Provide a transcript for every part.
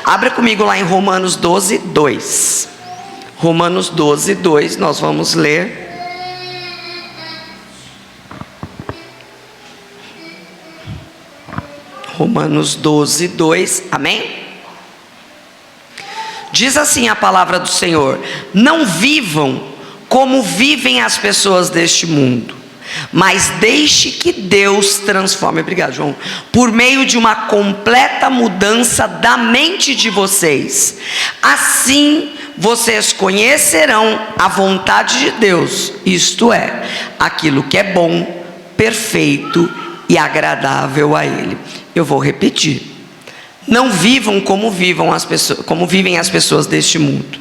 Abra comigo lá em Romanos 12, 2. Romanos 12, 2, nós vamos ler. Romanos 12, 2, amém? Diz assim a palavra do Senhor: não vivam como vivem as pessoas deste mundo, mas deixe que Deus transforme, obrigado João, por meio de uma completa mudança da mente de vocês. Assim vocês conhecerão a vontade de Deus, isto é, aquilo que é bom, perfeito e agradável a Ele. Eu vou repetir: não vivam como vivem as pessoas deste mundo,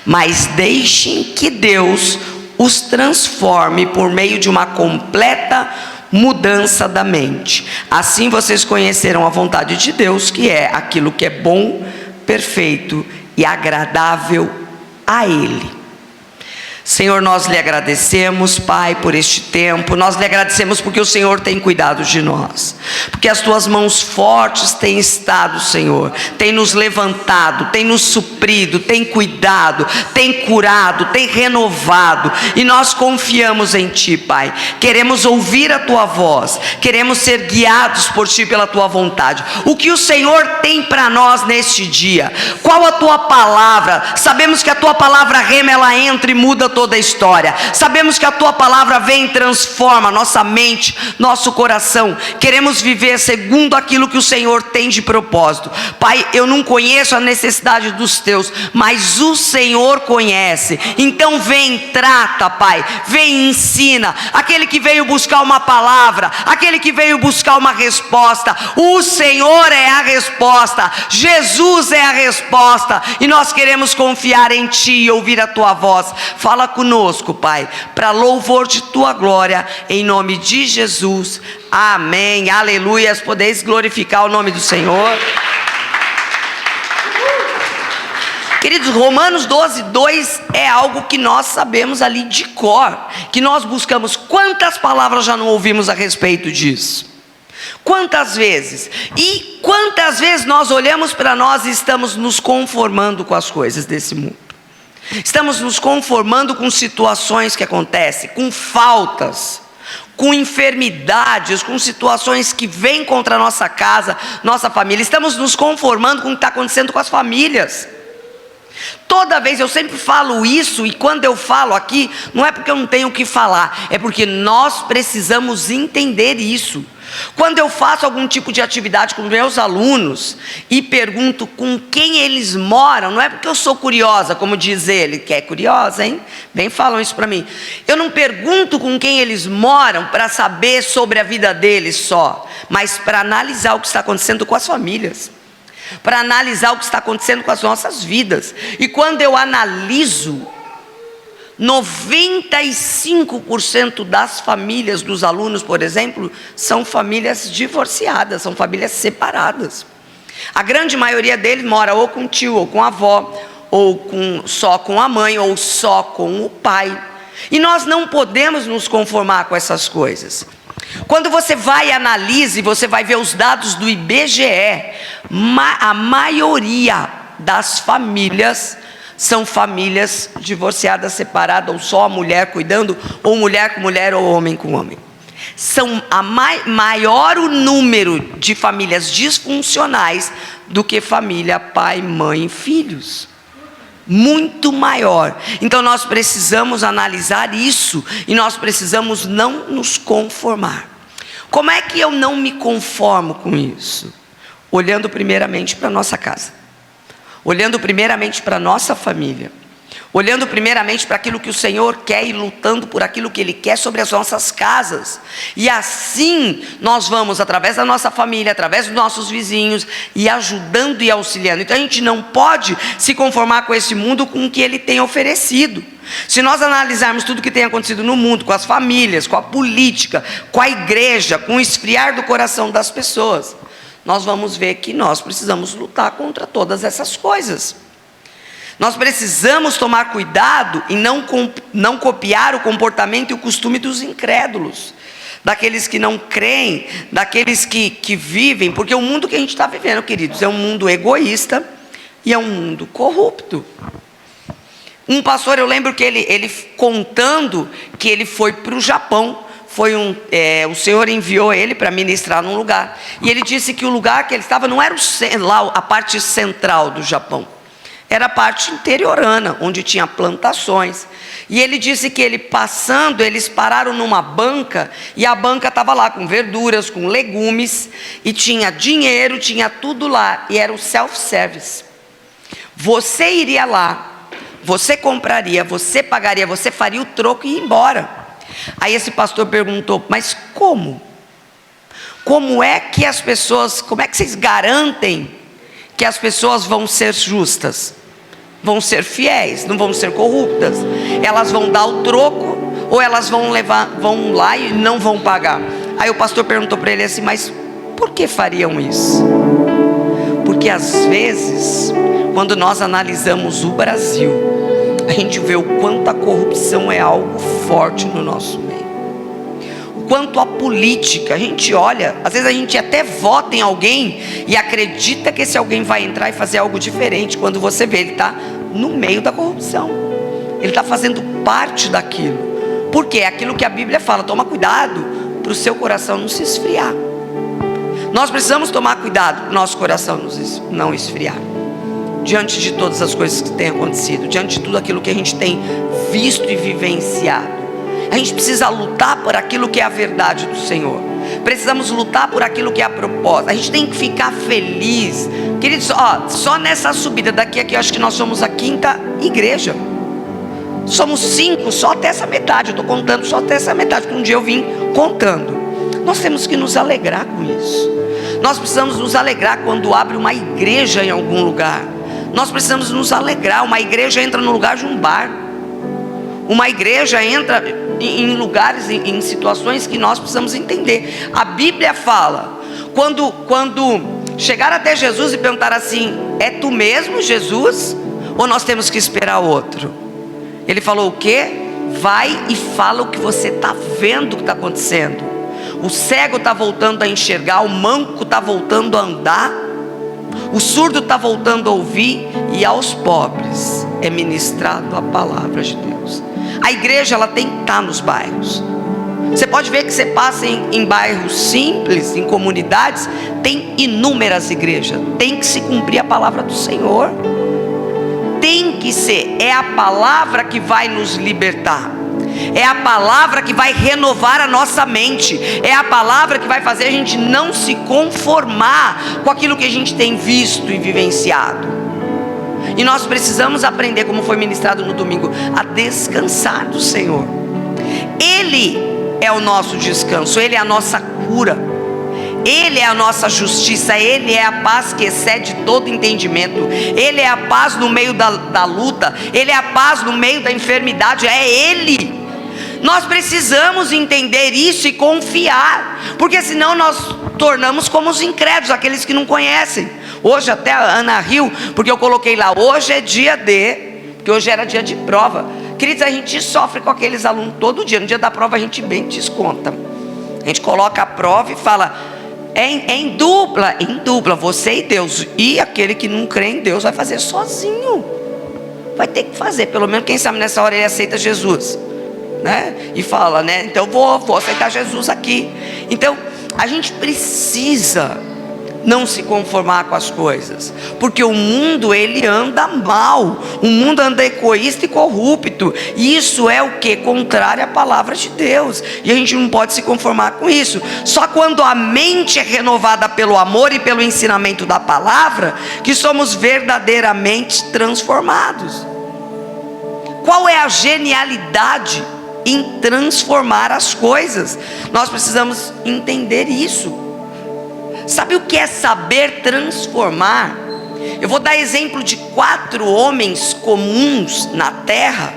mas deixem que Deus os transforme por meio de uma completa mudança da mente. Assim vocês conhecerão a vontade de Deus, que é aquilo que é bom, perfeito e agradável a Ele. Senhor, nós lhe agradecemos, Pai, por este tempo. Nós lhe agradecemos porque o Senhor tem cuidado de nós, porque as tuas mãos fortes têm estado, Senhor, tem nos levantado, tem nos suprido, tem cuidado, tem curado, tem renovado, e nós confiamos em Ti, Pai. Queremos ouvir a Tua voz, queremos ser guiados por Ti, pela Tua vontade. O que o Senhor tem para nós neste dia? Qual a Tua palavra? Sabemos que a Tua palavra rema, ela entra e muda toda a história. Sabemos que a Tua palavra vem e transforma nossa mente, nosso coração. Queremos viver segundo aquilo que o Senhor tem de propósito. Pai, eu não conheço a necessidade dos Teus, mas o Senhor conhece. Então vem, trata, Pai, vem, ensina. Aquele que veio buscar uma palavra, aquele que veio buscar uma resposta, o Senhor é a resposta, Jesus é a resposta, e nós queremos confiar em Ti e ouvir a Tua voz. Fala conosco, Pai, para louvor de Tua glória, em nome de Jesus, amém, aleluias. Podeis glorificar o nome do Senhor. Queridos, Romanos 12, 2 é algo que nós sabemos ali de cor, que nós buscamos. Quantas palavras já não ouvimos a respeito disso? Quantas vezes? E quantas vezes nós olhamos para nós e estamos nos conformando com as coisas desse mundo? Estamos nos conformando com situações que acontecem, com faltas, com enfermidades, com situações que vêm contra a nossa casa, nossa família. Estamos nos conformando com o que está acontecendo com as famílias. Toda vez eu sempre falo isso, e quando eu falo aqui, não é porque eu não tenho o que falar, é porque nós precisamos entender isso. Quando eu faço algum tipo de atividade com meus alunos e pergunto com quem eles moram, não é porque eu sou curiosa, como diz ele, que é curiosa, hein? Bem, falam isso para mim. Eu não pergunto com quem eles moram para saber sobre a vida deles só, mas para analisar o que está acontecendo com as famílias, para analisar o que está acontecendo com as nossas vidas. E quando eu analiso, 95% das famílias dos alunos, por exemplo, são famílias divorciadas, são famílias separadas. A grande maioria deles mora ou com o tio, ou com a avó, ou só com a mãe, ou só com o pai. E nós não podemos nos conformar com essas coisas. Quando você vai e analisa, você vai ver os dados do IBGE, a maioria das famílias são famílias divorciadas, separadas, ou só a mulher cuidando, ou mulher com mulher, ou homem com homem. São maior o número de famílias disfuncionais do que família pai, mãe e filhos. Muito maior. Então nós precisamos analisar isso, e nós precisamos não nos conformar. Como é que eu não me conformo com isso? Olhando primeiramente para a nossa casa, olhando primeiramente para a nossa família, olhando primeiramente para aquilo que o Senhor quer e lutando por aquilo que Ele quer sobre as nossas casas. E assim nós vamos, através da nossa família, através dos nossos vizinhos, e ajudando e auxiliando. Então a gente não pode se conformar com esse mundo, com o que ele tem oferecido. Se nós analisarmos tudo que tem acontecido no mundo, com as famílias, com a política, com a igreja, com o esfriar do coração das pessoas, nós vamos ver que nós precisamos lutar contra todas essas coisas. Nós precisamos tomar cuidado em não copiar o comportamento e o costume dos incrédulos, daqueles que não creem, daqueles que vivem, porque o mundo que a gente está vivendo, queridos, é um mundo egoísta, e é um mundo corrupto. Um pastor, eu lembro que ele contando que ele foi para o Japão, o Senhor enviou ele para ministrar num lugar, e ele disse que o lugar que ele estava não era lá a parte central do Japão, era a parte interiorana, onde tinha plantações. E ele disse que ele passando, eles pararam numa banca, e a banca estava lá com verduras, com legumes, e tinha dinheiro, tinha tudo lá, e era o self-service. Você iria lá, você compraria, você pagaria, você faria o troco e ia embora. Aí esse pastor perguntou, mas como? Como é que vocês garantem que as pessoas vão ser justas? Vão ser fiéis, não vão ser corruptas? Elas vão dar o troco, ou elas vão lá e não vão pagar? Aí o pastor perguntou para ele assim, mas por que fariam isso? Porque às vezes, quando nós analisamos o Brasil, a gente vê o quanto a corrupção é algo forte no nosso meio. O quanto a política, a gente olha, às vezes a gente até vota em alguém e acredita que esse alguém vai entrar e fazer algo diferente. Quando você vê, ele está no meio da corrupção, ele está fazendo parte daquilo. Porque é aquilo que a Bíblia fala, toma cuidado para o seu coração não se esfriar. Nós precisamos tomar cuidado para o nosso coração não esfriar, diante de todas as coisas que têm acontecido, diante de tudo aquilo que a gente tem visto e vivenciado. A gente precisa lutar por aquilo que é a verdade do Senhor. Precisamos lutar por aquilo que é a proposta. A gente tem que ficar feliz. Queridos, só nessa subida daqui aqui, eu acho que nós somos a 5ª igreja. Somos 5, só até essa metade. Eu estou contando só até essa metade, porque um dia eu vim contando. Nós temos que nos alegrar com isso. Nós precisamos nos alegrar quando abre uma igreja em algum lugar. Nós precisamos nos alegrar. Uma igreja entra no lugar de um bar. Uma igreja entra em lugares, em situações que nós precisamos entender. A Bíblia fala, quando chegar até Jesus e perguntar assim, é tu mesmo, Jesus? Ou nós temos que esperar outro? Ele falou o quê? Vai e fala o que você está vendo que está acontecendo. O cego está voltando a enxergar, o manco está voltando a andar, o surdo está voltando a ouvir, e aos pobres é ministrado a palavra de Deus. A igreja, ela tem que estar nos bairros. Você pode ver que você passa em bairros simples, em comunidades, tem inúmeras igrejas. Tem que se cumprir a palavra do Senhor. Tem que ser. É a palavra que vai nos libertar. É a palavra que vai renovar a nossa mente. É a palavra que vai fazer a gente não se conformar com aquilo que a gente tem visto e vivenciado. E nós precisamos aprender, como foi ministrado no domingo, a descansar do Senhor. Ele é o nosso descanso, Ele é a nossa cura, Ele é a nossa justiça, Ele é a paz que excede todo entendimento, Ele é a paz no meio da luta, Ele é a paz no meio da enfermidade, é Ele. Nós precisamos entender isso e confiar, porque senão nós tornamos como os incrédulos, aqueles que não conhecem. Hoje até a Ana riu, porque eu coloquei lá, hoje é dia porque hoje era dia de prova. Queridos, a gente sofre com aqueles alunos todo dia. No dia da prova a gente bem desconta. A gente coloca a prova e fala, em dupla, você e Deus. E aquele que não crê em Deus vai fazer sozinho. Vai ter que fazer, pelo menos quem sabe nessa hora ele aceita Jesus, né? E fala, né? Então vou aceitar Jesus aqui. Então a gente precisa não se conformar com as coisas, porque o mundo, ele anda mal, o mundo anda egoísta e corrupto, e isso é o que? Contrário à palavra de Deus, e a gente não pode se conformar com isso. Só quando a mente é renovada pelo amor e pelo ensinamento da palavra, que somos verdadeiramente transformados. Qual é a genialidade em transformar as coisas? Nós precisamos entender isso. Sabe o que é saber transformar? Eu vou dar exemplo de 4 homens comuns na terra,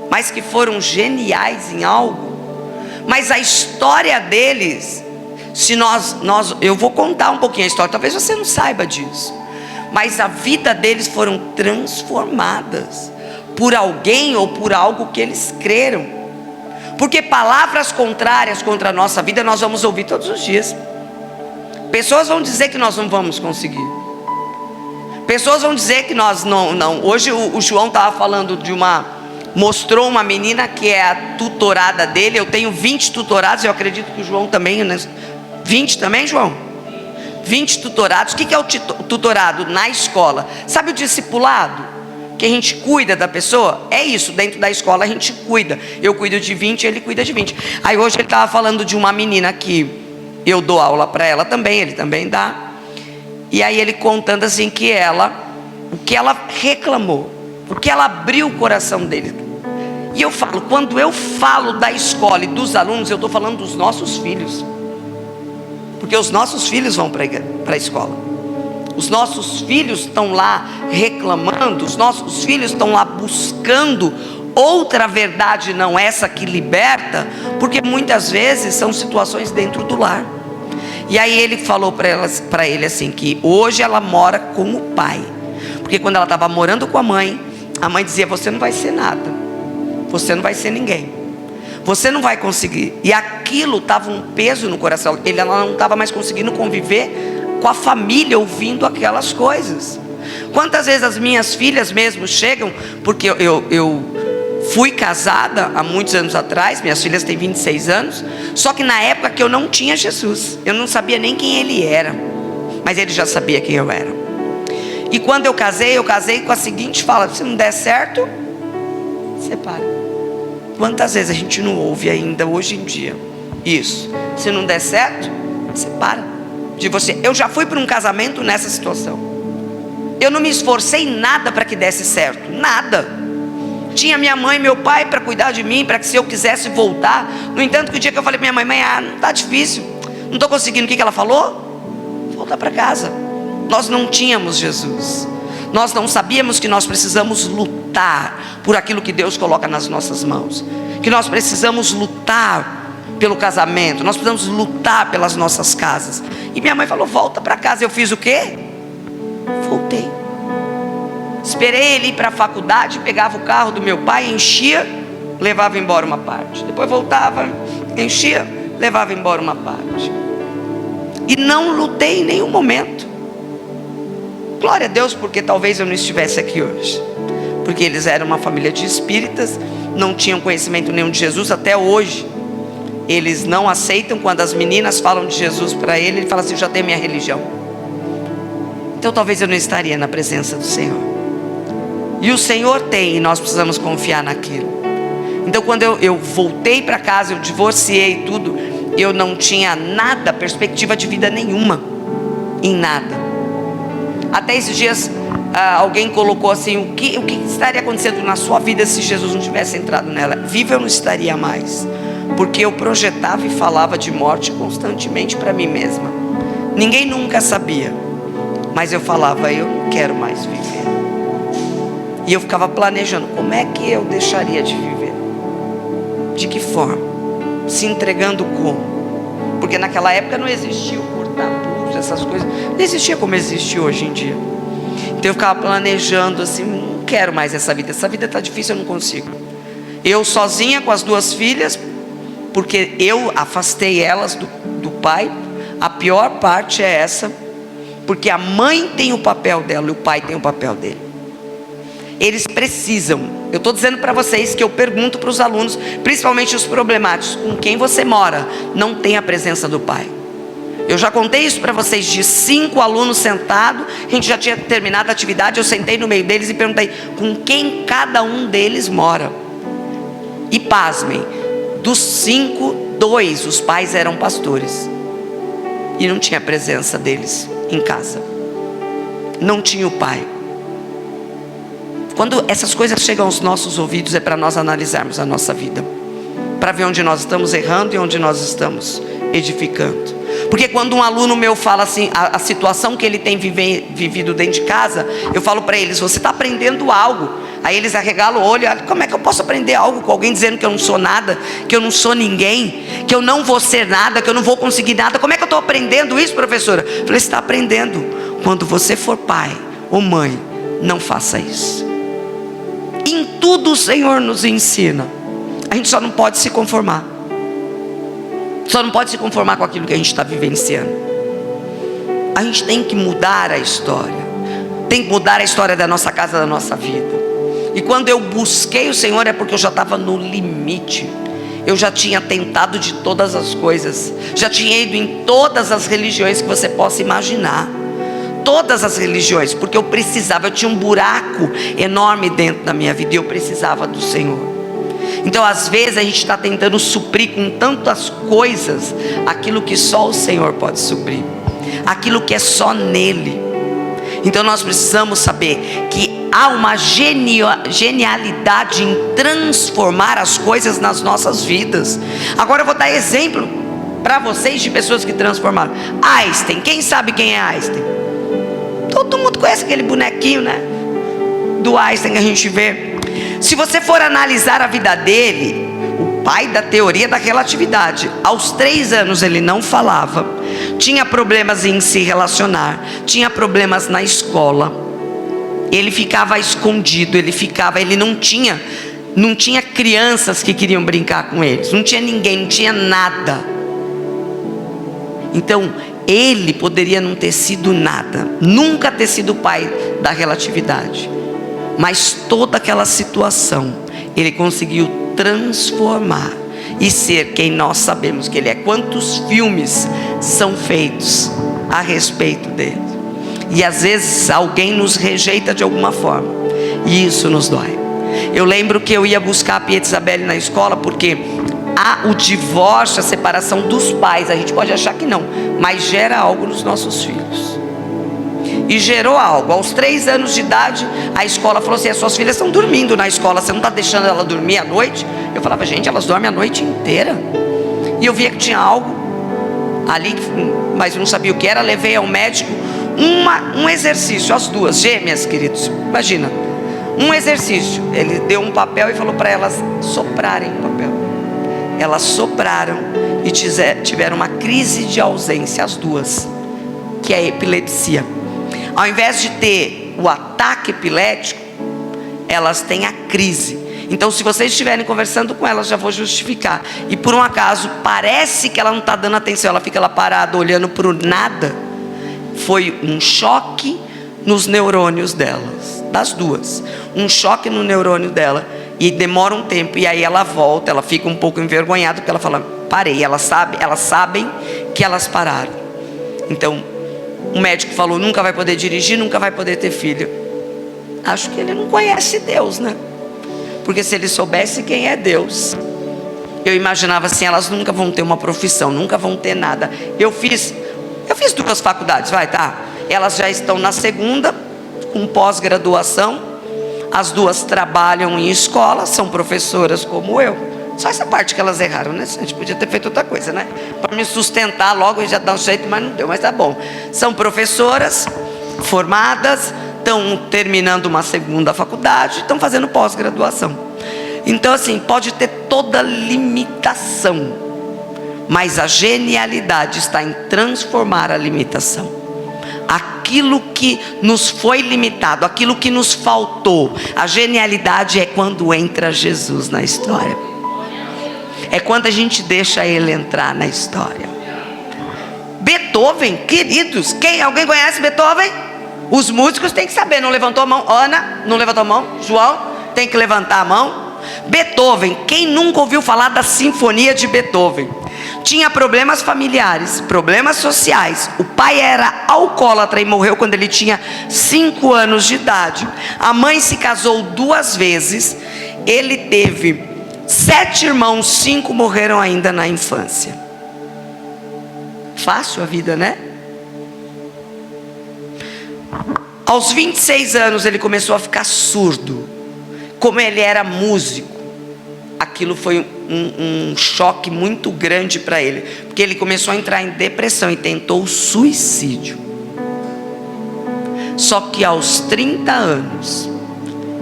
mas que foram geniais em algo. Mas a história deles, eu vou contar um pouquinho a história, talvez você não saiba disso, mas a vida deles foram transformadas por alguém ou por algo que eles creram. Porque palavras contrárias contra a nossa vida nós vamos ouvir todos os dias. Pessoas vão dizer que nós não vamos conseguir. Pessoas vão dizer que nós não. Hoje o João estava falando mostrou uma menina que é a tutorada dele. Eu tenho 20 tutorados, eu acredito que o João também, né? 20 também, João? 20 tutorados. O que é o tutorado na escola? Sabe o discipulado? Que a gente cuida da pessoa? É isso, dentro da escola a gente cuida. Eu cuido de 20, ele cuida de 20. Aí hoje ele estava falando de uma menina que eu dou aula para ela também, ele também dá. E aí ele contando assim que o que ela reclamou, o que ela abriu o coração dele. E eu falo, quando eu falo da escola e dos alunos, eu estou falando dos nossos filhos. Porque os nossos filhos vão para a escola. Os nossos filhos estão lá reclamando, os nossos filhos estão lá buscando outra verdade, não essa que liberta, porque muitas vezes são situações dentro do lar. E aí ele falou para ele assim, que hoje ela mora com o pai, porque quando ela estava morando com a mãe dizia: você não vai ser nada, você não vai ser ninguém, você não vai conseguir. E aquilo estava um peso no coração. Ela não estava mais conseguindo conviver com a família, ouvindo aquelas coisas. Quantas vezes as minhas filhas mesmo chegam, porque eu fui casada há muitos anos atrás, minhas filhas têm 26 anos, só que na época que eu não tinha Jesus, eu não sabia nem quem ele era, mas ele já sabia quem eu era. E quando eu casei com a seguinte fala: se não der certo, separa. Quantas vezes a gente não ouve ainda hoje em dia isso? Se não der certo, separa de você. Eu já fui para um casamento nessa situação. Eu não me esforcei nada para que desse certo, nada. Tinha minha mãe e meu pai para cuidar de mim, para que se eu quisesse voltar. No entanto, que o dia que eu falei para minha mãe: não está difícil, não estou conseguindo. O que ela falou? Voltar para casa. Nós não tínhamos Jesus. Nós não sabíamos que nós precisamos lutar por aquilo que Deus coloca nas nossas mãos. Que nós precisamos lutar pelo casamento, nós precisamos lutar pelas nossas casas. E minha mãe falou: volta para casa. Eu fiz o quê? Voltei. Esperei ele ir para a faculdade, pegava o carro do meu pai, enchia, levava embora uma parte. Depois voltava, enchia, levava embora uma parte. E não lutei em nenhum momento. Glória a Deus, porque talvez eu não estivesse aqui hoje. Porque eles eram uma família de espíritas, não tinham conhecimento nenhum de Jesus até hoje. Eles não aceitam quando as meninas falam de Jesus para ele. Ele fala assim: eu já tenho minha religião. Então talvez eu não estaria na presença do Senhor. E o Senhor tem, e nós precisamos confiar naquilo. Então quando eu voltei para casa, eu divorciei tudo, eu não tinha nada, perspectiva de vida nenhuma, em nada. Até esses dias alguém colocou assim: o que estaria acontecendo na sua vida se Jesus não tivesse entrado nela? Viva eu não estaria mais, porque eu projetava e falava de morte constantemente para mim mesma. Ninguém nunca sabia, mas eu falava: eu não quero mais viver. E eu ficava planejando como é que eu deixaria de viver, de que forma, se entregando como, porque naquela época não existia o corta-pulso, essas coisas, não existia como existe hoje em dia. Então eu ficava planejando assim: não quero mais essa vida está difícil, eu não consigo. Eu sozinha com as duas filhas, porque eu afastei elas do pai. A pior parte é essa, porque a mãe tem o papel dela e o pai tem o papel dele. Eles precisam. Eu estou dizendo para vocês que eu pergunto para os alunos, principalmente os problemáticos: com quem você mora não tem a presença do pai? Eu já contei isso para vocês, de 5 alunos sentados, a gente já tinha terminado a atividade, eu sentei no meio deles e perguntei com quem cada um deles mora. E pasmem, dos 5, 2, os pais eram pastores. E não tinha a presença deles em casa. Não tinha o pai. Quando essas coisas chegam aos nossos ouvidos, é para nós analisarmos a nossa vida, para ver onde nós estamos errando e onde nós estamos edificando. Porque quando um aluno meu fala assim, a situação que ele tem vivido dentro de casa, eu falo para eles: você está aprendendo algo. Aí eles arregalam o olho: como é que eu posso aprender algo com alguém dizendo que eu não sou nada, que eu não sou ninguém, que eu não vou ser nada, que eu não vou conseguir nada? Como é que eu estou aprendendo isso, professora? Eu falei: você está aprendendo. Quando você for pai ou mãe, não faça isso. Em tudo o Senhor nos ensina. A gente só não pode se conformar. Só não pode se conformar com aquilo que a gente está vivenciando. A gente tem que mudar a história. tem que mudar a história da nossa casa, da nossa vida. E quando eu busquei o Senhor é porque eu já estava no limite. Eu já tinha tentado de todas as coisas, já tinha ido em todas as religiões que você possa imaginar, todas as religiões, porque eu precisava, eu tinha um buraco enorme dentro da minha vida e eu precisava do Senhor. Então às vezes a gente está tentando suprir com tantas coisas aquilo que só o Senhor pode suprir, aquilo que é só nele. Então nós precisamos saber que há uma genialidade em transformar as coisas nas nossas vidas. Agora eu vou dar exemplo para vocês de pessoas que transformaram. Einstein, quem sabe quem é Einstein? Todo mundo conhece aquele bonequinho, né? Do Einstein que a gente vê. Se você for analisar a vida dele, o pai da teoria da relatividade, aos 3 anos ele não falava, tinha problemas em se relacionar, tinha problemas na escola, ele ficava escondido, ele não tinha crianças que queriam brincar com eles, não tinha ninguém, não tinha nada. Então ele poderia não ter sido nada, nunca ter sido o pai da relatividade, mas toda aquela situação ele conseguiu transformar e ser quem nós sabemos que ele é. Quantos filmes são feitos a respeito dele? E às vezes alguém nos rejeita de alguma forma, e isso nos dói. Eu lembro que eu ia buscar a Pia Isabelle na escola, porque há o divórcio, a separação dos pais. A gente pode achar que não, mas gera algo nos nossos filhos. E gerou algo. Aos 3 anos de idade, a escola falou assim: as suas filhas estão dormindo na escola, você não está deixando ela dormir à noite? Eu falava: gente, elas dormem a noite inteira. E eu via que tinha algo ali, mas eu não sabia o que era. Levei ao médico um exercício, as duas gêmeas, queridos, imagina, um exercício. Ele deu um papel e falou para elas soprarem o papel. Elas sopraram e tiveram uma crise de ausência, as duas, que é a epilepsia. Ao invés de ter o ataque epilético, elas têm a crise. Então se vocês estiverem conversando com elas, já vou justificar, e por um acaso parece que ela não está dando atenção, ela fica lá parada olhando para o nada, foi um choque nos neurônios delas, das duas, um choque no neurônio dela, e demora um tempo, e aí ela volta, ela fica um pouco envergonhada, porque ela fala: parei. Elas sabem que elas pararam. Então o médico falou: nunca vai poder dirigir, nunca vai poder ter filho. Acho que ele não conhece Deus, né? Porque se ele soubesse quem é Deus, eu imaginava assim: elas nunca vão ter uma profissão, nunca vão ter nada. Eu fiz 2 faculdades, elas já estão na segunda, com pós-graduação. As duas trabalham em escola, são professoras como eu. Só essa parte que elas erraram, né? A gente podia ter feito outra coisa, né? Para me sustentar logo e já dar um jeito, mas não deu, mas tá bom. São professoras formadas, estão terminando uma segunda faculdade, estão fazendo pós-graduação. Então assim, pode ter toda limitação, mas a genialidade está em transformar a limitação. Aquilo que nos foi limitado, aquilo que nos faltou, a genialidade é quando entra Jesus na história. É quando a gente deixa ele entrar na história. Beethoven, queridos, alguém conhece Beethoven? Os músicos têm que saber. Não levantou a mão? Ana, não levantou a mão? João, tem que levantar a mão. Beethoven, quem nunca ouviu falar da Sinfonia de Beethoven? Tinha problemas familiares, problemas sociais. O pai era alcoólatra e morreu quando ele tinha 5 anos de idade. A mãe se casou 2 vezes. Ele teve 7 irmãos, 5 morreram ainda na infância. Fácil a vida, né? Aos 26 anos ele começou a ficar surdo. Como ele era músico, aquilo foi um choque muito grande para ele, porque ele começou a entrar em depressão e tentou suicídio. Só que aos 30 anos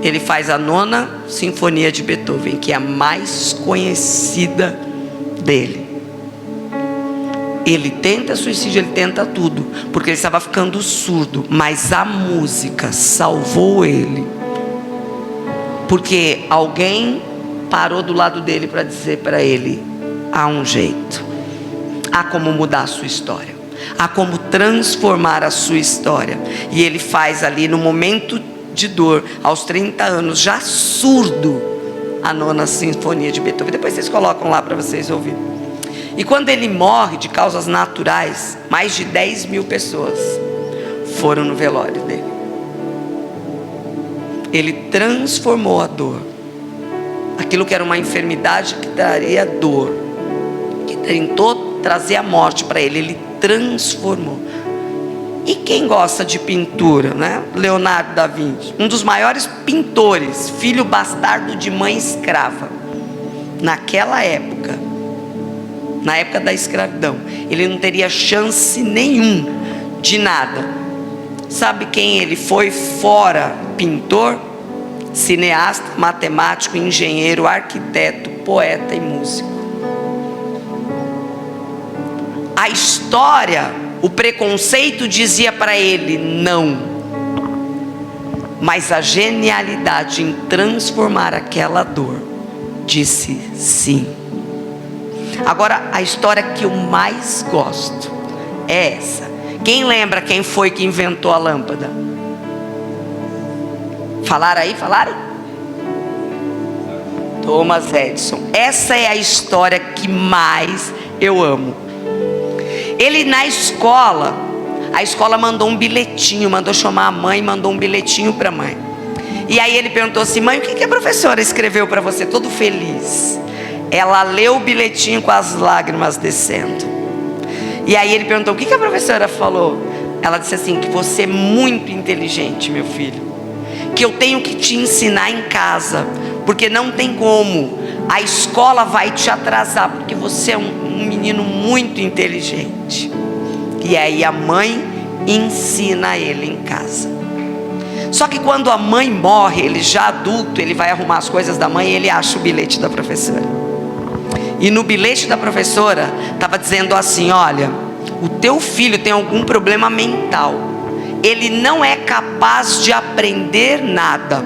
ele faz a 9ª Sinfonia de Beethoven, que é a mais conhecida dele. Ele tenta suicídio, ele tenta tudo, porque ele estava ficando surdo, mas a música salvou ele, porque alguém parou do lado dele para dizer para ele: há um jeito, há como mudar a sua história, há como transformar a sua história. E ele faz ali no momento de dor, aos 30 anos, já surdo, a 9ª Sinfonia de Beethoven. Depois vocês colocam lá para vocês ouvirem. E quando ele morre de causas naturais, mais de 10 mil pessoas foram no velório dele. Ele transformou a dor, aquilo que era uma enfermidade que traria dor, que tentou trazer a morte para ele, ele transformou. E quem gosta de pintura, né? Leonardo da Vinci, um dos maiores pintores, filho bastardo de mãe escrava. Naquela época, na época da escravidão, ele não teria chance nenhum de nada. Sabe quem ele foi fora pintor? Cineasta, matemático, engenheiro, arquiteto, poeta e músico. A história, o preconceito dizia para ele não, mas a genialidade em transformar aquela dor disse sim. Agora, a história que eu mais gosto é essa. Quem lembra quem foi que inventou a lâmpada? Falaram aí? Falaram? Thomas Edison. Essa é a história que mais eu amo. Ele na escola, a escola mandou um bilhetinho, mandou chamar a mãe, mandou um bilhetinho para a mãe. E aí ele perguntou assim: mãe, o que a professora escreveu para você? Todo feliz. Ela leu o bilhetinho com as lágrimas descendo. E aí ele perguntou: o que a professora falou? Ela disse assim: que você é muito inteligente, meu filho, que eu tenho que te ensinar em casa, porque não tem como, a escola vai te atrasar, porque você é um menino muito inteligente. E aí a mãe ensina ele em casa. Só que quando a mãe morre, ele já adulto, ele vai arrumar as coisas da mãe e ele acha o bilhete da professora. E no bilhete da professora estava dizendo assim: olha, o teu filho tem algum problema mental, ele não é capaz de aprender nada,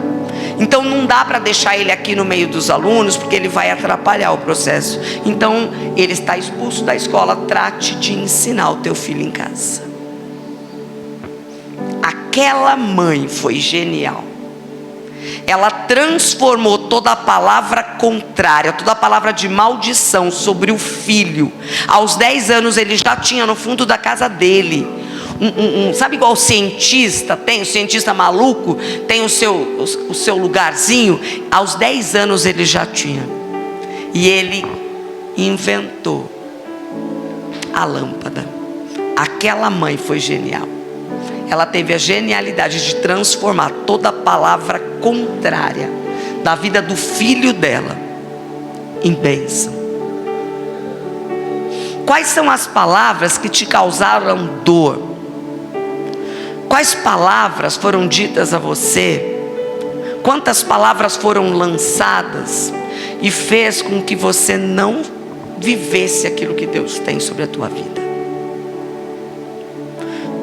então não dá para deixar ele aqui no meio dos alunos, porque ele vai atrapalhar o processo. Então ele está expulso da escola, trate de ensinar o teu filho em casa. Aquela mãe foi genial. Ela transformou toda a palavra contrária, toda a palavra de maldição sobre o filho. Aos 10 anos ele já tinha no fundo da casa dele sabe igual o cientista tem? O cientista maluco tem o seu lugarzinho. Aos 10 anos ele já tinha. E ele inventou a lâmpada. Aquela mãe foi genial. Ela teve a genialidade de transformar toda a palavra contrária da vida do filho dela em bênção. Quais são as palavras que te causaram dor? Quais palavras foram ditas a você? Quantas palavras foram lançadas e fez com que você não vivesse aquilo que Deus tem sobre a tua vida?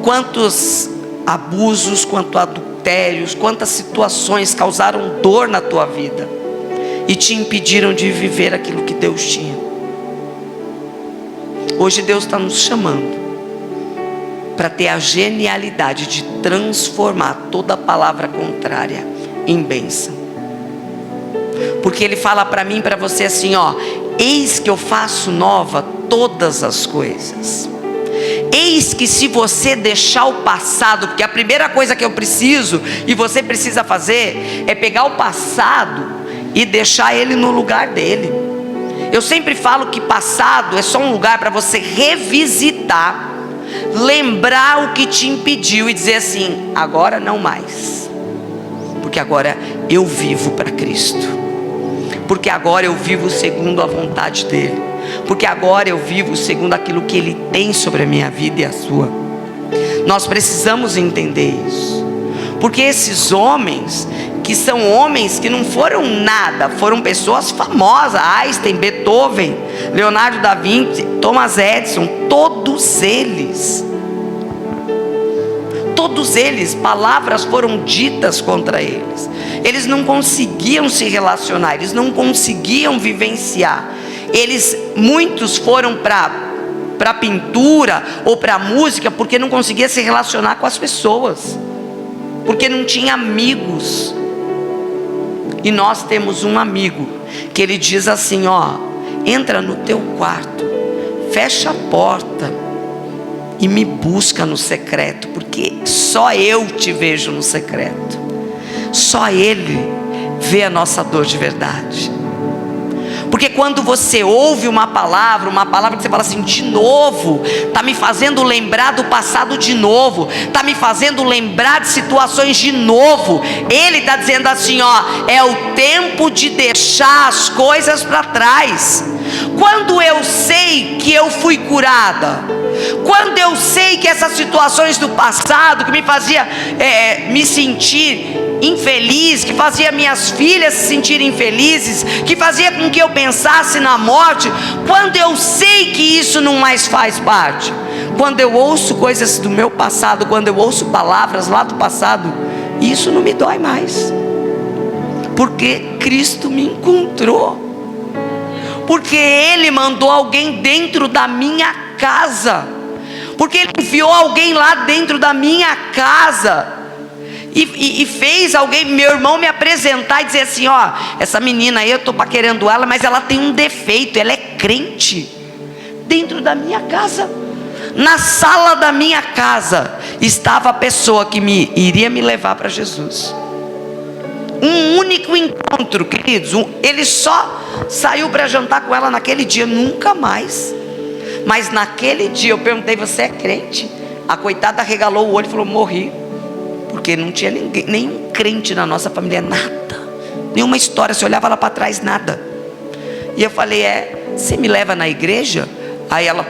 Quantos abusos, quantos adultérios, quantas situações causaram dor na tua vida e te impediram de viver aquilo que Deus tinha? Hoje Deus está nos chamando para ter a genialidade de transformar toda palavra contrária em bênção. Porque Ele fala para mim e para você assim, ó: eis que eu faço nova todas as coisas. Eis que se você deixar o passado, porque a primeira coisa que eu preciso e você precisa fazer é pegar o passado e deixar ele no lugar dele. Eu sempre falo que passado é só um lugar para você revisitar, lembrar o que te impediu e dizer assim: agora não mais, porque agora eu vivo para Cristo, porque agora eu vivo segundo a vontade dEle, porque agora eu vivo segundo aquilo que Ele tem sobre a minha vida e a sua. Nós precisamos entender isso, porque esses homens, que são homens que não foram nada, foram pessoas famosas: Einstein, Beethoven, Leonardo da Vinci, Thomas Edison, todos eles, palavras foram ditas contra eles. Eles não conseguiam se relacionar, eles não conseguiam vivenciar. Muitos foram para para a pintura ou para a música porque não conseguia se relacionar com as pessoas, porque não tinha amigos. E nós temos um amigo que ele diz assim, ó: entra no teu quarto, fecha a porta e me busca no secreto, porque só eu te vejo no secreto. Só Ele vê a nossa dor de verdade. Porque quando você ouve uma palavra que você fala assim, de novo, está me fazendo lembrar do passado de novo, está me fazendo lembrar de situações de novo. Ele está dizendo assim, ó: é o tempo de deixar as coisas para trás. Quando eu sei que eu fui curada, quando eu sei que essas situações do passado que me fazia me sentir infeliz, que fazia minhas filhas se sentirem infelizes, que fazia com que eu pensasse na morte, quando eu sei que isso não mais faz parte, quando eu ouço coisas do meu passado, quando eu ouço palavras lá do passado, isso não me dói mais, porque Cristo me encontrou, porque Ele mandou alguém dentro da minha casa, porque Ele enviou alguém lá dentro da minha casa, e fez alguém, meu irmão, me apresentar e dizer assim, ó: essa menina aí, eu estou paquerando ela, mas ela tem um defeito, ela é crente. Dentro da minha casa, na sala da minha casa, estava a pessoa que iria me levar para Jesus. Um único encontro, queridos, ele só saiu para jantar com ela naquele dia, nunca mais. Mas naquele dia eu perguntei: você é crente? A coitada regalou o olho e falou: morri. Porque não tinha ninguém, nenhum crente na nossa família, nada, nenhuma história, se olhava lá para trás, nada. E eu falei: você me leva na igreja? Aí ela: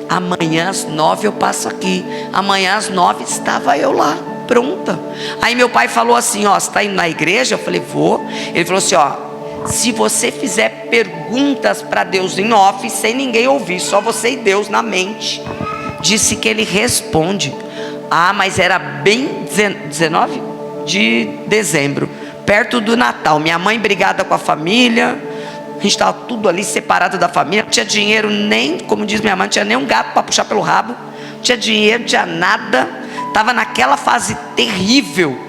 amanhã às 9 eu passo aqui. Amanhã às 9 estava eu lá, pronta. Aí meu pai falou assim: ó, você está indo na igreja? Eu falei: vou. Ele falou assim: ó, se você fizer perguntas para Deus em off, sem ninguém ouvir, só você e Deus na mente, disse que Ele responde. Ah, mas era bem 19 de dezembro, perto do Natal. Minha mãe brigada com a família, a gente estava tudo ali separado da família. Não tinha dinheiro nem, como diz minha mãe, não tinha nem um gato para puxar pelo rabo. Não tinha dinheiro, não tinha nada. Estava naquela fase terrível.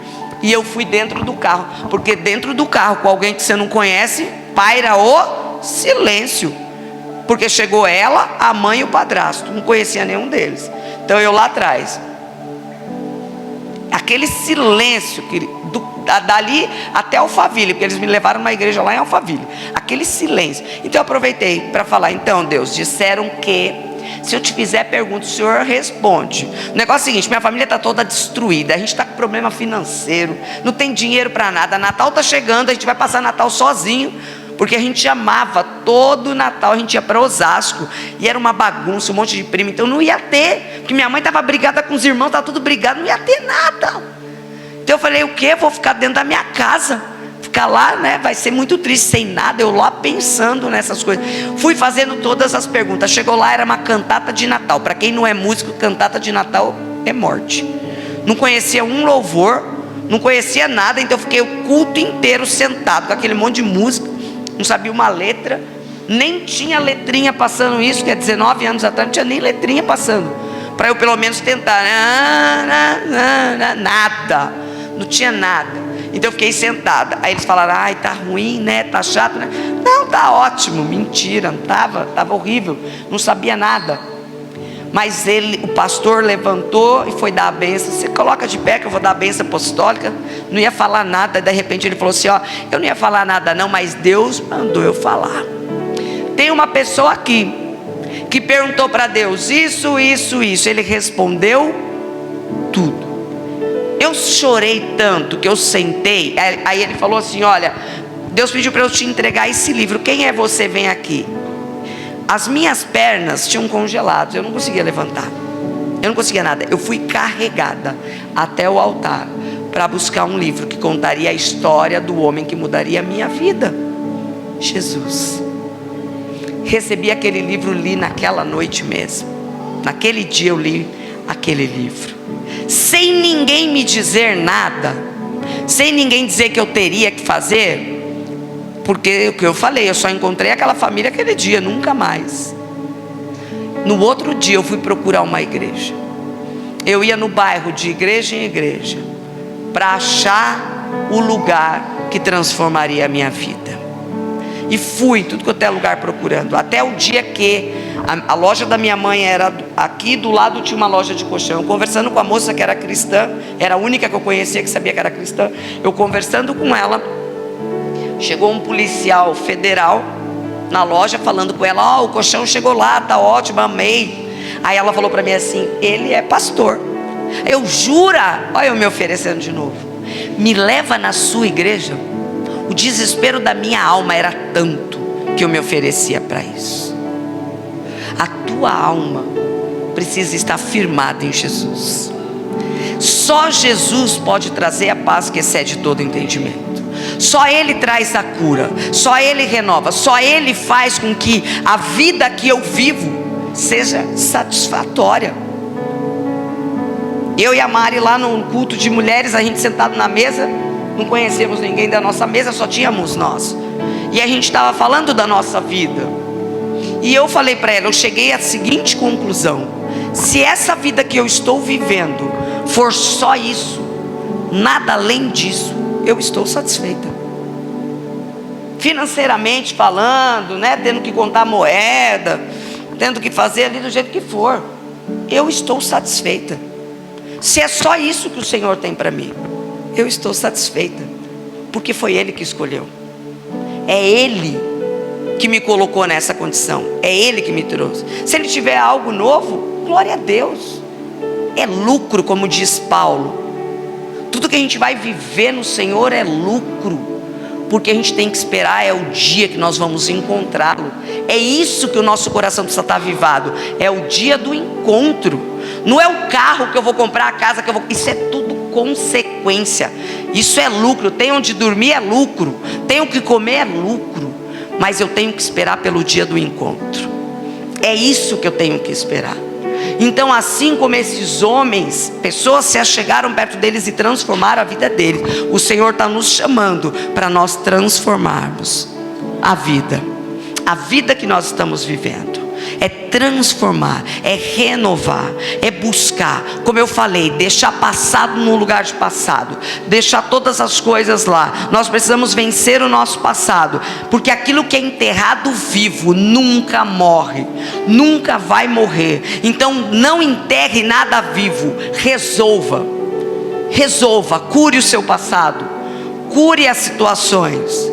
E eu fui dentro do carro, porque dentro do carro com alguém que você não conhece, paira o silêncio. Porque chegou ela, a mãe e o padrasto, não conhecia nenhum deles. Então eu lá atrás, aquele silêncio, dali até Alphaville, porque eles me levaram numa igreja lá em Alphaville, aquele silêncio. Então eu aproveitei para falar: então Deus, disseram que se eu te fizer pergunta, o Senhor responde. O negócio é o seguinte: minha família está toda destruída, a gente está com problema financeiro, não tem dinheiro para nada, Natal está chegando, a gente vai passar Natal sozinho, porque a gente amava, todo Natal a gente ia para Osasco, e era uma bagunça, um monte de primo, então não ia ter, porque minha mãe estava brigada com os irmãos, estava tudo brigado, não ia ter nada. Então eu falei: o quê? Vou ficar dentro da minha casa, ficar lá, né? Vai ser muito triste, sem nada. Eu lá pensando nessas coisas, fui fazendo todas as perguntas. Chegou lá, era uma cantata de Natal. Para quem não é músico, cantata de Natal é morte. Não conhecia um louvor, não conhecia nada, então eu fiquei o culto inteiro sentado com aquele monte de música, não sabia uma letra, nem tinha letrinha passando. Isso que é 19 anos atrás, não tinha nem letrinha passando, para eu pelo menos tentar. Nada, não tinha nada. Então eu fiquei sentada. Aí eles falaram: ai, tá ruim, né? Tá chato, né? Não, tá ótimo. Mentira, não estava horrível, não sabia nada. Mas o pastor levantou e foi dar a bênção. Você coloca de pé que eu vou dar a bênção apostólica. Não ia falar nada. De repente ele falou assim: ó, eu não ia falar nada não, mas Deus mandou eu falar. Tem uma pessoa aqui que perguntou para Deus isso. Ele respondeu tudo. Eu chorei tanto que eu sentei. Aí ele falou assim: olha, Deus pediu para eu te entregar esse livro. Quem é você? Vem aqui. As minhas pernas tinham congelado, eu não conseguia levantar, eu não conseguia nada. Eu fui carregada até o altar para buscar um livro que contaria a história do homem que mudaria a minha vida, Jesus. Recebi aquele livro, li naquela noite mesmo. Naquele dia eu li aquele livro, sem ninguém me dizer nada, sem ninguém dizer que eu teria que fazer. Porque o que eu falei, eu só encontrei aquela família aquele dia, nunca mais. No outro dia eu fui procurar uma igreja. Eu ia no bairro de igreja em igreja para achar o lugar que transformaria a minha vida. E fui em tudo quanto é lugar procurando, até o dia que a loja da minha mãe era aqui, do lado tinha uma loja de colchão. Conversando com a moça que era cristã, era a única que eu conhecia que sabia que era cristã. Eu conversando com ela, chegou um policial federal na loja falando com ela: ó, o colchão chegou lá, tá ótimo, amei. Aí ela falou para mim assim: ele é pastor. Eu: jura? Olha eu me oferecendo de novo. Me leva na sua igreja. O desespero da minha alma era tanto que eu me oferecia para isso. A tua alma precisa estar firmada em Jesus. Só Jesus pode trazer a paz que excede todo entendimento. Só Ele traz a cura, só Ele renova, só Ele faz com que a vida que eu vivo seja satisfatória. Eu e a Mari lá no culto de mulheres, a gente sentado na mesa, não conhecemos ninguém da nossa mesa, só tínhamos nós. E a gente estava falando da nossa vida. E eu falei para ela, eu cheguei à seguinte conclusão: se essa vida que eu estou vivendo for só isso, nada além disso, eu estou satisfeita. Financeiramente falando, né, tendo que contar moeda, tendo que fazer ali do jeito que for, eu estou satisfeita. Se é só isso que o Senhor tem para mim, eu estou satisfeita, porque foi Ele que escolheu. É Ele que me colocou nessa condição, é Ele que me trouxe. Se Ele tiver algo novo, glória a Deus. É lucro, como diz Paulo. Tudo que a gente vai viver no Senhor é lucro, porque a gente tem que esperar é o dia que nós vamos encontrá-lo. É isso que o nosso coração precisa estar avivado, é o dia do encontro. Não é o carro que eu vou comprar, a casa que eu vou... Isso é tudo consequência. Isso é lucro. Tem onde dormir, é lucro. Tenho que comer, é lucro. Mas eu tenho que esperar pelo dia do encontro. É isso que eu tenho que esperar. Então, assim como esses homens, pessoas se achegaram perto deles e transformaram a vida deles, o Senhor está nos chamando para nós transformarmos a vida que nós estamos vivendo. É transformar, é renovar, é buscar, como eu falei, deixar passado no lugar de passado, deixar todas as coisas lá. Nós precisamos vencer o nosso passado, porque aquilo que é enterrado vivo nunca morre, nunca vai morrer. Então não enterre nada vivo, resolva, cure o seu passado, cure as situações,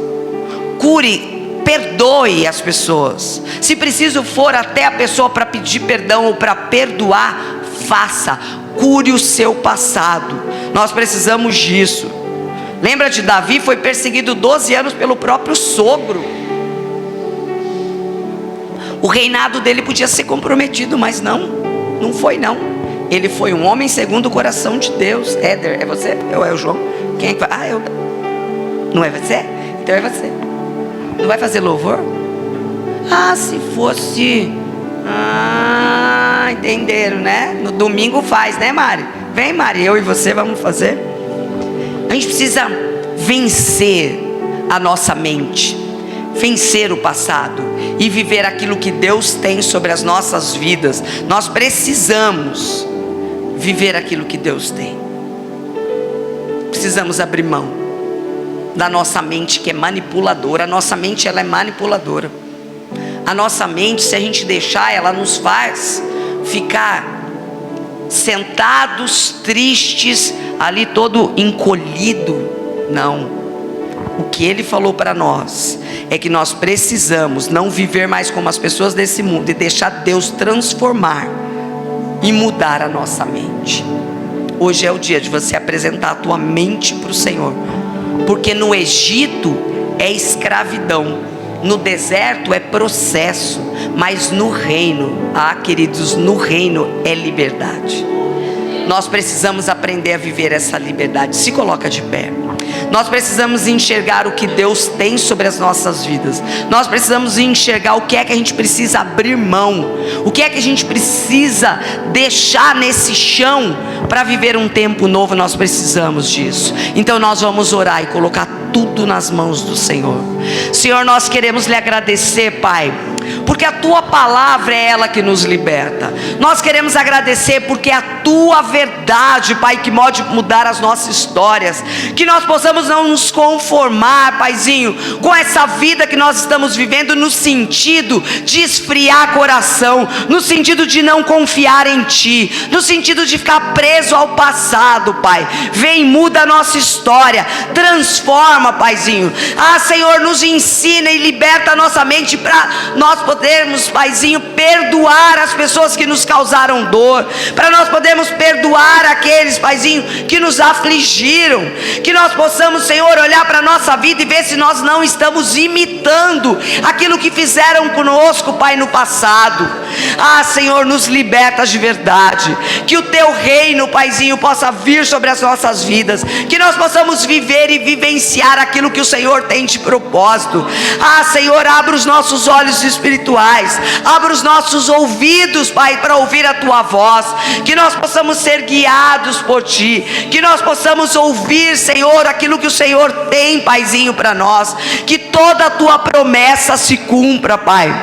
perdoe as pessoas. Se preciso for até a pessoa para pedir perdão ou para perdoar, faça. Cure o seu passado. Nós precisamos disso. Lembra de Davi? Foi perseguido 12 anos pelo próprio sogro. O reinado dele podia ser comprometido, mas não foi não. Ele foi um homem segundo o coração de Deus. Éder, é você? Ou é o João? Quem é que vai? Eu. Não é você? Então é você. Não vai fazer louvor? Ah, se fosse... entenderam, né? No domingo faz, né, Mari? Vem, Mari, eu e você vamos fazer. A gente precisa vencer a nossa mente, vencer o passado e viver aquilo que Deus tem sobre as nossas vidas. Nós precisamos viver aquilo que Deus tem. Precisamos abrir mão da nossa mente, que é manipuladora. A nossa mente, ela é manipuladora. A nossa mente, se a gente deixar, ela nos faz ficar sentados, tristes, ali todo encolhido. Não. O que Ele falou para nós é que nós precisamos não viver mais como as pessoas desse mundo e deixar Deus transformar e mudar a nossa mente. Hoje é o dia de você apresentar a tua mente para o Senhor. Porque no Egito é escravidão, no deserto é processo, mas no reino, queridos, no reino é liberdade. Nós precisamos aprender a viver essa liberdade. Se coloca de pé. Nós precisamos enxergar o que Deus tem sobre as nossas vidas. Nós precisamos enxergar o que é que a gente precisa abrir mão, o que é que a gente precisa deixar nesse chão para viver um tempo novo. Nós precisamos disso. Então nós vamos orar e colocar tudo nas mãos do Senhor. Senhor, nós queremos lhe agradecer, Pai, porque a tua palavra é ela que nos liberta. Nós queremos agradecer porque é a tua verdade, Pai, que pode mudar as nossas histórias. Que nós possamos não nos conformar, Paizinho, com essa vida que nós estamos vivendo, no sentido de esfriar coração, no sentido de não confiar em Ti, no sentido de ficar preso ao passado, Pai. Vem, muda a nossa história, transforma, Paizinho. Senhor, nos ensina e liberta a nossa mente para nós podermos, Paizinho, perdoar as pessoas que nos causaram dor, para nós podermos perdoar aqueles, Paizinho, que nos afligiram. Que nós possamos, Senhor, olhar para a nossa vida e ver se nós não estamos imitando aquilo que fizeram conosco, Pai, no passado. Senhor, nos liberta de verdade. Que o Teu reino, Paizinho, possa vir sobre as nossas vidas, que nós possamos viver e vivenciar aquilo que o Senhor tem de propósito. Senhor, abra os nossos olhos espirituais, abra os nossos ouvidos, Pai, para ouvir a Tua voz, que nós possamos ser guiados por Ti, que nós possamos ouvir, Senhor, aquilo que o Senhor tem, Paizinho, para nós, que toda a Tua promessa se cumpra, Pai.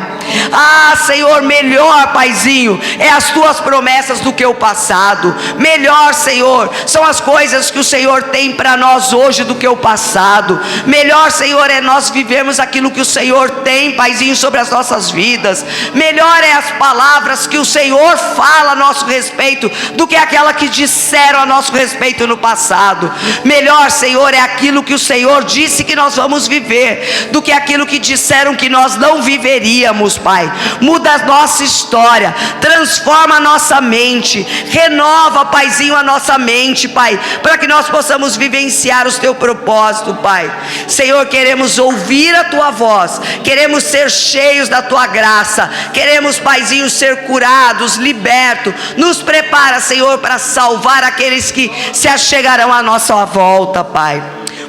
Senhor, melhor, Paizinho, é as Tuas promessas do que o passado. Melhor, Senhor, são as coisas que o Senhor tem para nós hoje do que o passado. Melhor, Senhor, é nós vivermos aquilo que o Senhor tem, Paizinho, sobre as nossas vidas. Melhor é as palavras que o Senhor fala a nosso respeito do que aquela que disseram a nosso respeito no passado. Melhor, Senhor, é aquilo que o Senhor disse que nós vamos viver do que aquilo que disseram que nós não viveríamos, Pai. Muda a nossa história, transforma a nossa mente, renova, Paizinho, a nossa mente, Pai, para que nós possamos vivenciar os Teu propósito, Pai. Senhor, queremos ouvir a Tua voz, queremos ser cheios da Tua graça, queremos, Paizinho, ser curados, libertos. Nos prepara, Senhor, para salvar aqueles que se achegarão à nossa volta, Pai.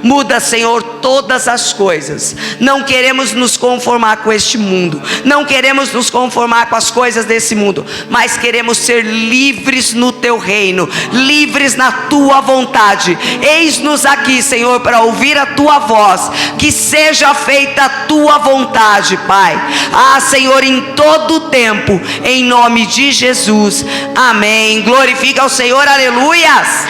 Muda, Senhor, todas as coisas. Não queremos nos conformar com este mundo, não queremos nos conformar com as coisas desse mundo, mas queremos ser livres no Teu reino, livres na Tua vontade. Eis-nos aqui, Senhor, para ouvir a Tua voz. Que seja feita a Tua vontade, Pai. Senhor, em todo o tempo, em nome de Jesus, amém. Glorifica ao Senhor, aleluias.